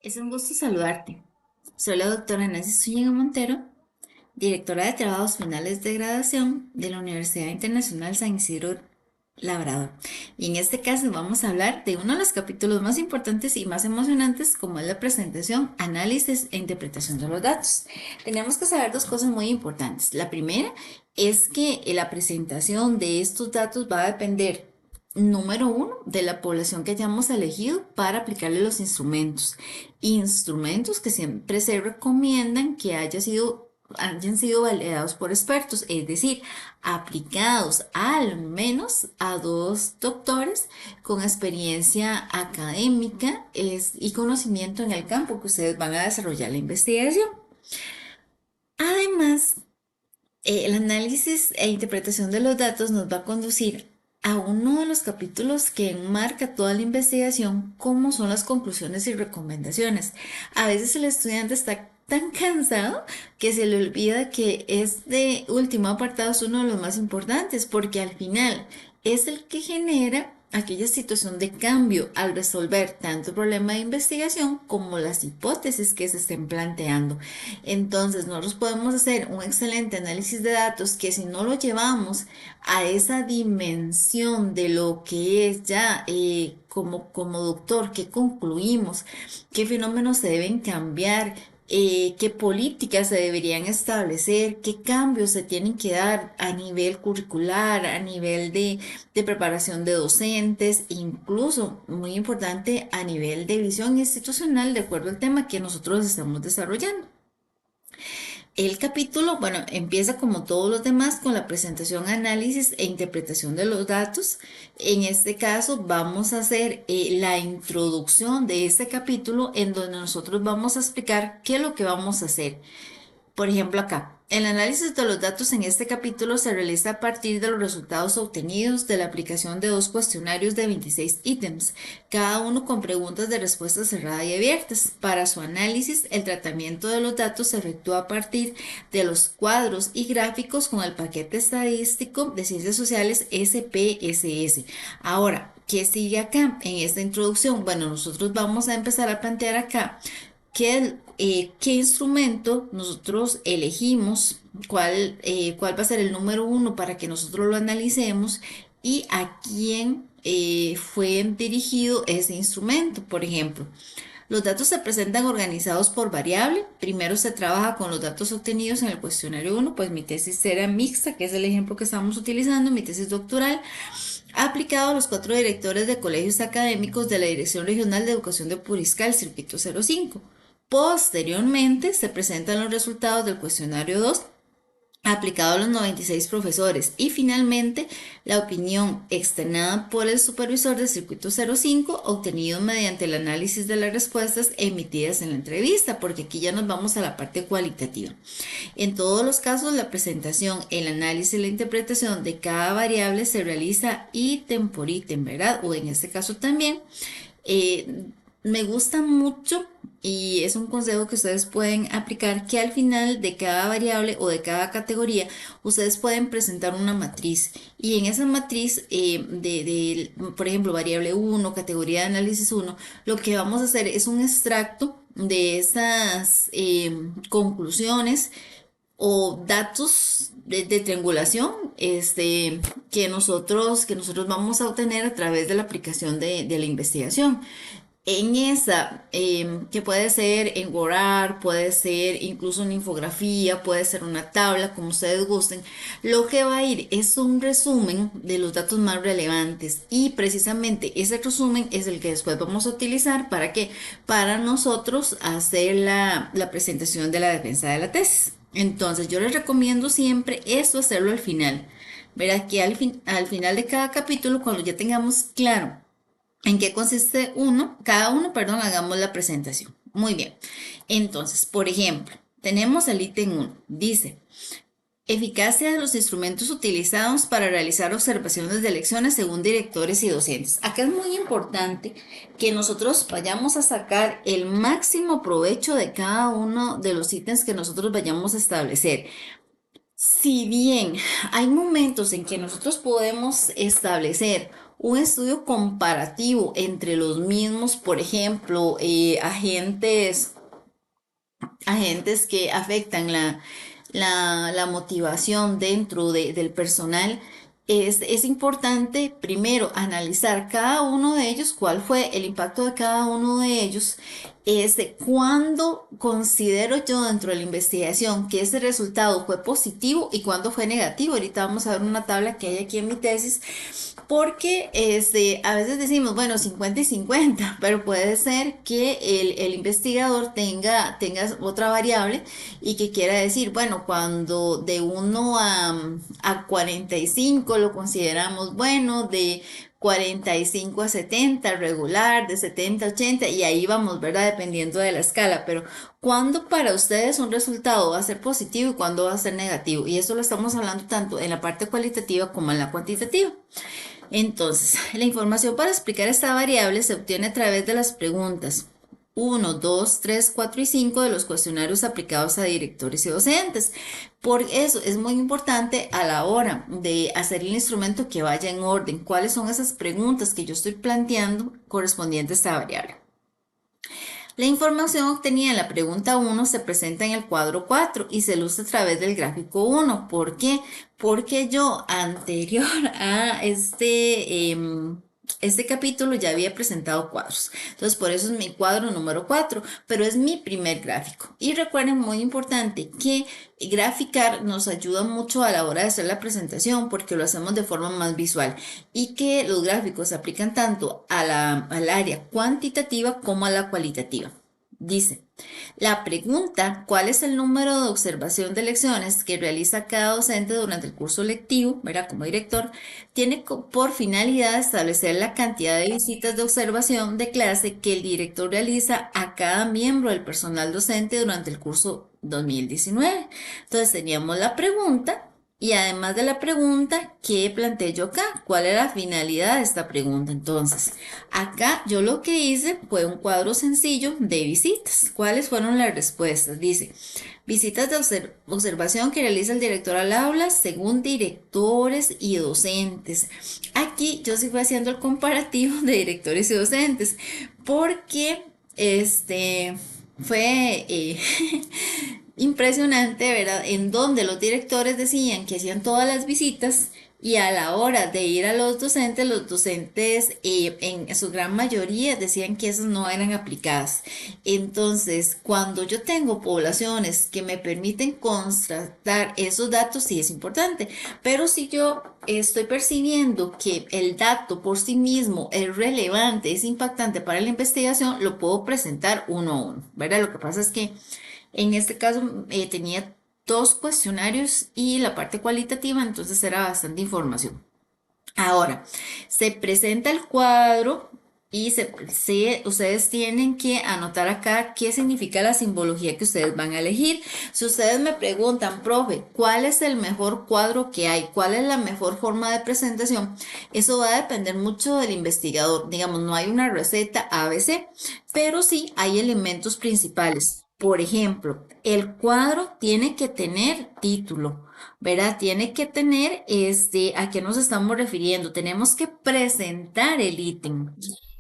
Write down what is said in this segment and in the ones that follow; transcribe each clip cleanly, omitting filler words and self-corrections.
Es un gusto saludarte. Soy la doctora Nancy Zúñiga Montero, directora de Trabajos Finales de Graduación de la Universidad Internacional San Isidro Labrador. Y en este caso vamos a hablar de uno de los capítulos más importantes y más emocionantes, como es la presentación, análisis e interpretación de los datos. Tenemos que saber dos cosas muy importantes. La primera es que la presentación de estos datos va a depender, número uno, de la población que hayamos elegido para aplicarle los instrumentos. Instrumentos que siempre se recomiendan que hayan sido validados por expertos, es decir, aplicados al menos a dos doctores con experiencia académica y conocimiento en el campo que ustedes van a desarrollar la investigación. Además, el análisis e interpretación de los datos nos va a conducir a uno de los capítulos que enmarca toda la investigación, como son las conclusiones y recomendaciones. A veces el estudiante está tan cansado que se le olvida que este último apartado es uno de los más importantes, porque al final es el que genera aquella situación de cambio al resolver tanto el problema de investigación como las hipótesis que se estén planteando. Entonces, nosotros podemos hacer un excelente análisis de datos que, si no lo llevamos a esa dimensión de lo que es ya como doctor, que concluimos, qué fenómenos se deben cambiar, qué políticas se deberían establecer, qué cambios se tienen que dar a nivel curricular, a nivel de preparación de docentes, incluso, muy importante, a nivel de visión institucional, de acuerdo al tema que nosotros estamos desarrollando. El capítulo, bueno, empieza como todos los demás con la presentación, análisis e interpretación de los datos. En este caso vamos a hacer la introducción de este capítulo, en donde nosotros vamos a explicar qué es lo que vamos a hacer. Por ejemplo, acá, el análisis de los datos en este capítulo se realiza a partir de los resultados obtenidos de la aplicación de dos cuestionarios de 26 ítems, cada uno con preguntas de respuesta cerrada y abiertas. Para su análisis, el tratamiento de los datos se efectúa a partir de los cuadros y gráficos con el paquete estadístico de ciencias sociales SPSS. Ahora, ¿qué sigue acá en esta introducción? Bueno, nosotros vamos a empezar a plantear acá qué instrumento nosotros elegimos, cuál va a ser el número uno para que nosotros lo analicemos y a quién fue dirigido ese instrumento. Por ejemplo, los datos se presentan organizados por variable. Primero se trabaja con los datos obtenidos en el cuestionario uno, pues mi tesis era mixta, que es el ejemplo que estamos utilizando, mi tesis doctoral, aplicado a los 4 directores de colegios académicos de la Dirección Regional de Educación de Puriscal, Circuito 05. Posteriormente se presentan los resultados del cuestionario 2, aplicado a los 96 profesores, y finalmente la opinión externada por el supervisor del circuito 05, obtenido mediante el análisis de las respuestas emitidas en la entrevista, porque aquí ya nos vamos a la parte cualitativa. En todos los casos, la presentación, el análisis y la interpretación de cada variable se realiza ítem por ítem, ¿verdad? O en este caso también, me gusta mucho, y es un consejo que ustedes pueden aplicar, que al final de cada variable o de cada categoría ustedes pueden presentar una matriz, y en esa matriz por ejemplo, variable uno, categoría de análisis uno, lo que vamos a hacer es un extracto de esas conclusiones o datos de triangulación, que nosotros vamos a obtener a través de la aplicación de la investigación. En esa, que puede ser en Word, puede ser incluso una infografía, puede ser una tabla, como ustedes gusten, lo que va a ir es un resumen de los datos más relevantes, y precisamente ese resumen es el que después vamos a utilizar para que, para nosotros hacer la presentación de la defensa de la tesis. Entonces, yo les recomiendo siempre esto, hacerlo al final. Verá que al final de cada capítulo, cuando ya tengamos claro en qué consiste cada uno, perdón, hagamos la presentación. Muy bien. Entonces, por ejemplo, tenemos el ítem uno. Dice, eficacia de los instrumentos utilizados para realizar observaciones de lecciones según directores y docentes. Acá es muy importante que nosotros vayamos a sacar el máximo provecho de cada uno de los ítems que nosotros vayamos a establecer. Si bien hay momentos en que nosotros podemos establecer un estudio comparativo entre los mismos, por ejemplo, agentes que afectan la motivación dentro del personal. Es importante primero analizar cada uno de ellos, cuál fue el impacto de cada uno de ellos, cuándo considero yo dentro de la investigación que ese resultado fue positivo y cuándo fue negativo. Ahorita vamos a ver una tabla que hay aquí en mi tesis, porque a veces decimos, bueno, 50 y 50, pero puede ser que el investigador tenga otra variable y que quiera decir, bueno, cuando de 1 a 45 lo consideramos bueno, de 45 a 70 regular, de 70 a 80, y ahí vamos, ¿verdad? Dependiendo de la escala, pero ¿cuándo para ustedes un resultado va a ser positivo y cuándo va a ser negativo? Y eso lo estamos hablando tanto en la parte cualitativa como en la cuantitativa. Entonces, la información para explicar esta variable se obtiene a través de las preguntas 1, 2, 3, 4 y 5 de los cuestionarios aplicados a directores y docentes. Por eso es muy importante a la hora de hacer el instrumento que vaya en orden. ¿Cuáles son esas preguntas que yo estoy planteando correspondientes a esta variable? La información obtenida en la pregunta 1 se presenta en el cuadro 4 y se luce a través del gráfico 1. ¿Por qué? Porque yo anterior a este capítulo ya había presentado cuadros. Entonces, por eso es mi cuadro número 4, pero es mi primer gráfico. Y recuerden, muy importante, que graficar nos ayuda mucho a la hora de hacer la presentación porque lo hacemos de forma más visual y que los gráficos se aplican tanto al área cuantitativa como a la cualitativa. Dice, la pregunta, ¿cuál es el número de observación de lecciones que realiza cada docente durante el curso lectivo, ¿verdad? Como director, tiene por finalidad establecer la cantidad de visitas de observación de clase que el director realiza a cada miembro del personal docente durante el curso 2019. Entonces teníamos la pregunta y además de la pregunta, ¿qué planteé yo acá? ¿Cuál era la finalidad de esta pregunta? Entonces, acá yo lo que hice fue un cuadro sencillo de visitas. ¿Cuáles fueron las respuestas? Dice, visitas de observación que realiza el director al aula según directores y docentes. Aquí yo sí fui haciendo el comparativo de directores y docentes porque fue impresionante, ¿verdad? En donde los directores decían que hacían todas las visitas y a la hora de ir a los docentes en su gran mayoría decían que esas no eran aplicadas. Entonces, cuando yo tengo poblaciones que me permiten contrastar esos datos, sí es importante, pero si yo estoy percibiendo que el dato por sí mismo es relevante, es impactante para la investigación, lo puedo presentar uno a uno, ¿verdad? Lo que pasa es que en este caso tenía dos cuestionarios y la parte cualitativa, entonces era bastante información. Ahora, se presenta el cuadro y ustedes tienen que anotar acá qué significa la simbología que ustedes van a elegir. Si ustedes me preguntan, profe, ¿cuál es el mejor cuadro que hay? ¿Cuál es la mejor forma de presentación? Eso va a depender mucho del investigador. Digamos, no hay una receta ABC, pero sí hay elementos principales. Por ejemplo, el cuadro tiene que tener título, ¿verdad? Tiene que tener a qué nos estamos refiriendo. Tenemos que presentar el ítem.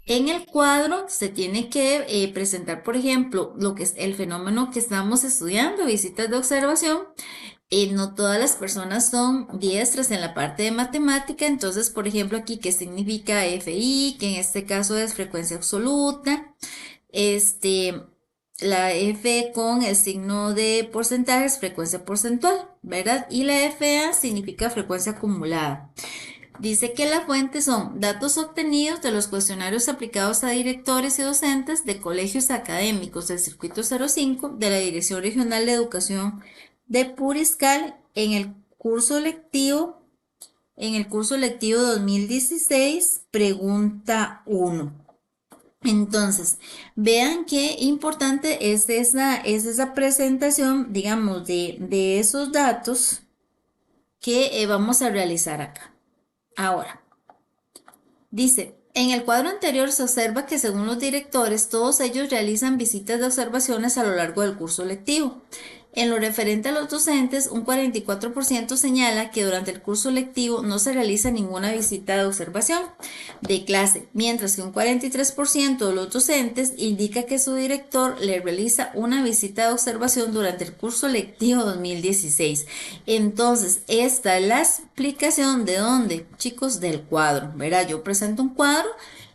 En el cuadro se tiene que presentar, por ejemplo, lo que es el fenómeno que estamos estudiando, visitas de observación. No todas las personas son diestras en la parte de matemática, entonces, por ejemplo, aquí, ¿qué significa FI? Que en este caso es frecuencia absoluta. Este, la F con el signo de porcentaje es frecuencia porcentual, ¿verdad? Y la FA significa frecuencia acumulada. Dice que la fuente son datos obtenidos de los cuestionarios aplicados a directores y docentes de colegios académicos del Circuito 05 de la Dirección Regional de Educación de Puriscal en el curso lectivo 2016, pregunta 1. Entonces, vean qué importante es esa presentación, digamos, de esos datos que vamos a realizar acá. Ahora, dice, en el cuadro anterior se observa que según los directores, todos ellos realizan visitas de observaciones a lo largo del curso lectivo. En lo referente a los docentes, un 44% señala que durante el curso lectivo no se realiza ninguna visita de observación de clase, mientras que un 43% de los docentes indica que su director le realiza una visita de observación durante el curso lectivo 2016. Entonces, esta es la explicación de dónde, chicos, del cuadro. Verá, yo presento un cuadro,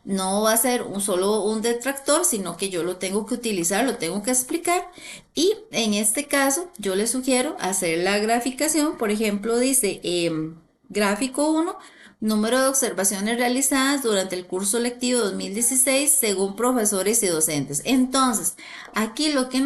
no va a ser solo un detractor, sino que yo lo tengo que utilizar, lo tengo que explicar. Y en este caso, yo les sugiero hacer la graficación. Por ejemplo, dice gráfico 1, número de observaciones realizadas durante el curso lectivo 2016 según profesores y docentes. Entonces, aquí lo que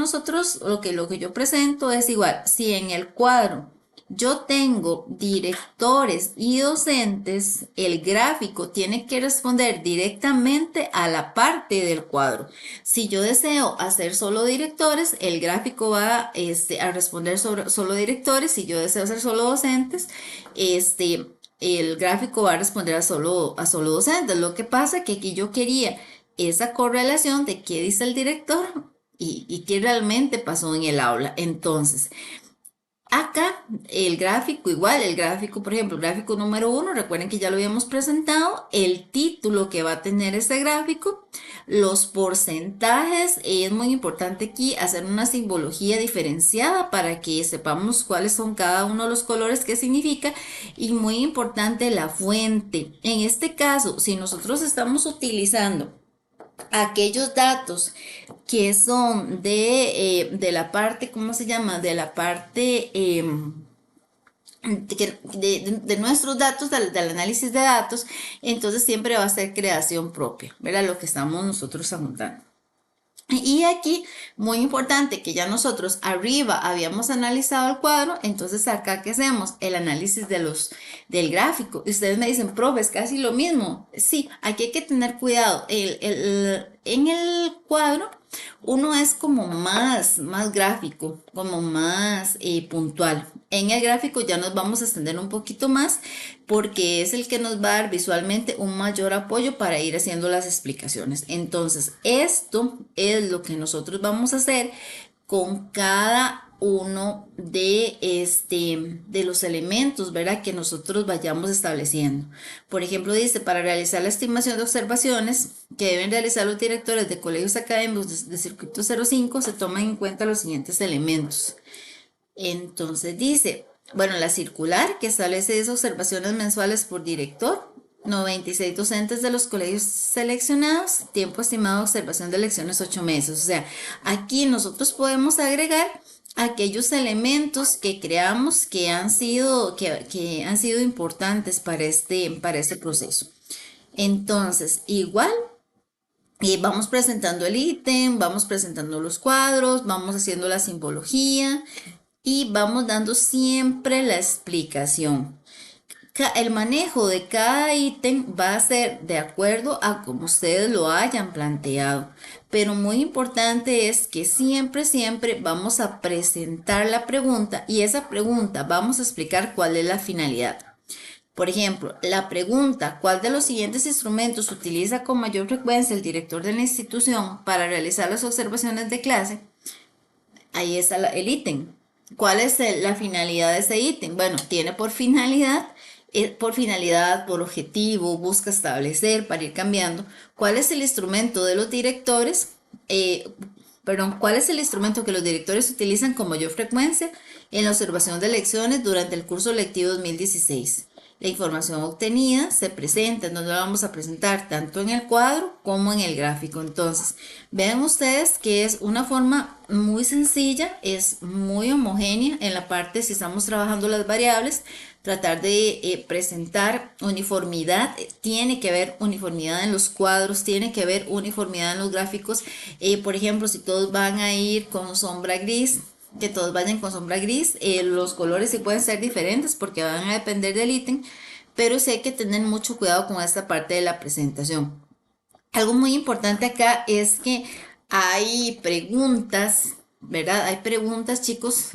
yo presento es igual. Si en el cuadro yo tengo directores y docentes, el gráfico tiene que responder directamente a la parte del cuadro. Si yo deseo hacer solo directores, el gráfico va a responder sobre solo directores. Si yo deseo hacer solo docentes, el gráfico va a responder a solo docentes. Lo que pasa es que aquí yo quería esa correlación de qué dice el director y qué realmente pasó en el aula. Entonces, acá el gráfico igual, el gráfico, por ejemplo, el gráfico número 1, recuerden que ya lo habíamos presentado, el título que va a tener este gráfico, los porcentajes, es muy importante aquí hacer una simbología diferenciada para que sepamos cuáles son cada uno de los colores que significa, y muy importante la fuente. En este caso, si nosotros estamos utilizando aquellos datos que son de la parte, ¿cómo se llama? De la parte de nuestros datos, del análisis de datos, entonces siempre va a ser creación propia, ¿verdad? Lo que estamos nosotros apuntando. Y aquí, muy importante que ya nosotros arriba habíamos analizado el cuadro, entonces acá ¿qué hacemos? El análisis del gráfico. Y ustedes me dicen, profe, es casi lo mismo. Sí, aquí hay que tener cuidado. En el cuadro uno es como más gráfico, como más puntual. En el gráfico ya nos vamos a extender un poquito más porque es el que nos va a dar visualmente un mayor apoyo para ir haciendo las explicaciones. Entonces, esto es lo que nosotros vamos a hacer con cada uno de los elementos, ¿verdad? Que nosotros vayamos estableciendo. Por ejemplo, dice, para realizar la estimación de observaciones que deben realizar los directores de colegios académicos de circuito 05, se toman en cuenta los siguientes elementos. Entonces dice, bueno, la circular que establece esas observaciones mensuales por director, 96 docentes de los colegios seleccionados, tiempo estimado de observación de lecciones 8 meses. O sea, aquí nosotros podemos agregar aquellos elementos que creamos que han sido importantes para este proceso. Entonces, igual vamos presentando el ítem, vamos presentando los cuadros, vamos haciendo la simbología y vamos dando siempre la explicación. El manejo de cada ítem va a ser de acuerdo a como ustedes lo hayan planteado, pero muy importante es que siempre vamos a presentar la pregunta y esa pregunta vamos a explicar cuál es la finalidad. Por ejemplo, la pregunta, ¿cuál de los siguientes instrumentos utiliza con mayor frecuencia el director de la institución para realizar las observaciones de clase? Ahí está el ítem. ¿Cuál es la finalidad de ese ítem? Bueno, tiene por objetivo, busca establecer, para ir cambiando, cuál es el instrumento de los directores, cuál es el instrumento que los directores utilizan con mayor frecuencia en la observación de lecciones durante el curso lectivo 2016. La información obtenida se presenta, en donde la vamos a presentar tanto en el cuadro como en el gráfico. Entonces, vean ustedes que es una forma muy sencilla, es muy homogénea en la parte, si estamos trabajando las variables, tratar de presentar uniformidad, tiene que haber uniformidad en los cuadros, tiene que haber uniformidad en los gráficos. Por ejemplo, si todos van a ir con sombra gris, que todos vayan con sombra gris. Los colores sí pueden ser diferentes porque van a depender del ítem, pero sí hay que tener mucho cuidado con esta parte de la presentación. Algo muy importante acá es que hay preguntas, ¿verdad? Hay preguntas, chicos,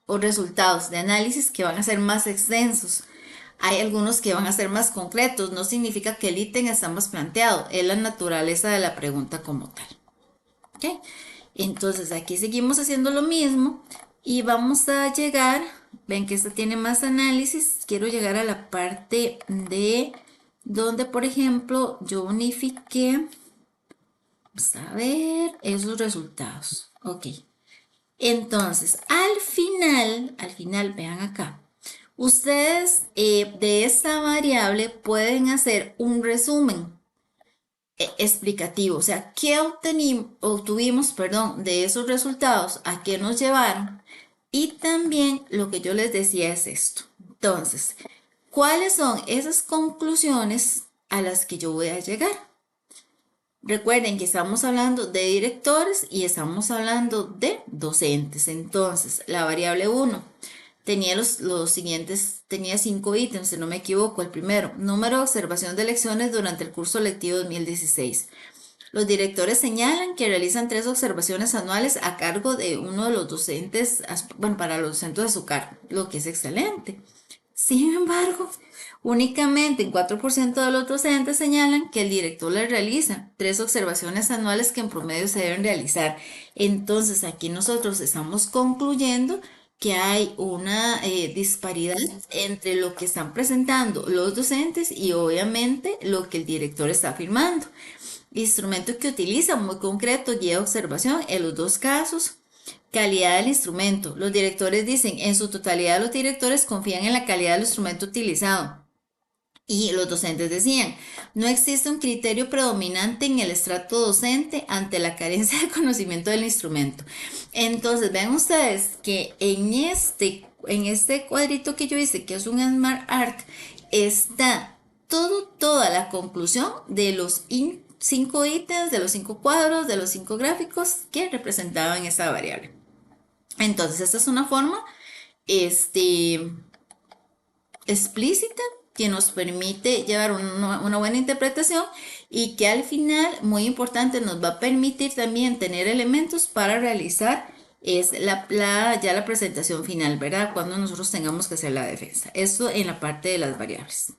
o resultados de análisis que van a ser más extensos. Hay algunos que van a ser más concretos. No significa que el ítem está más planteado, es la naturaleza de la pregunta como tal. ¿Ok? Entonces aquí seguimos haciendo lo mismo, Y vamos a llegar, ven que esta tiene más análisis, quiero llegar a la parte de donde, por ejemplo, yo unifiqué, vamos a ver, esos resultados. Ok. Entonces, al final, vean acá, ustedes de esta variable pueden hacer un resumen explicativo, o sea, qué obtuvimos, perdón, de esos resultados, a qué nos llevaron. Y también lo que yo les decía es esto. Entonces, ¿cuáles son esas conclusiones a las que yo voy a llegar? Recuerden que estamos hablando de directores y estamos hablando de docentes. Entonces, la variable 1 tenía los siguientes, tenía 5 ítems, si no me equivoco. El primero, número de observación de lecciones durante el curso lectivo 2016. Los directores señalan que realizan 3 observaciones anuales a cargo de uno de los docentes, bueno, para los docentes de su cargo, lo que es excelente. Sin embargo, únicamente en 4% de los docentes señalan que el director les realiza 3 observaciones anuales que en promedio se deben realizar. Entonces, aquí nosotros estamos concluyendo que hay una disparidad entre lo que están presentando los docentes y obviamente lo que el director está afirmando. Instrumento que utiliza, muy concreto, guía de observación en los dos casos. Calidad del instrumento. Los directores dicen, en su totalidad los directores confían en la calidad del instrumento utilizado. Y los docentes decían, no existe un criterio predominante en el estrato docente ante la carencia de conocimiento del instrumento. Entonces, vean ustedes que en este cuadrito que yo hice, que es un Smart Art, está toda la conclusión de los 5 ítems, de los 5 cuadros, de los 5 gráficos que representaban esa variable. Entonces, esta es una forma explícita que nos permite llevar una buena interpretación y que al final, muy importante, nos va a permitir también tener elementos para realizar ya la presentación final, ¿verdad? Cuando nosotros tengamos que hacer la defensa. Esto en la parte de las variables.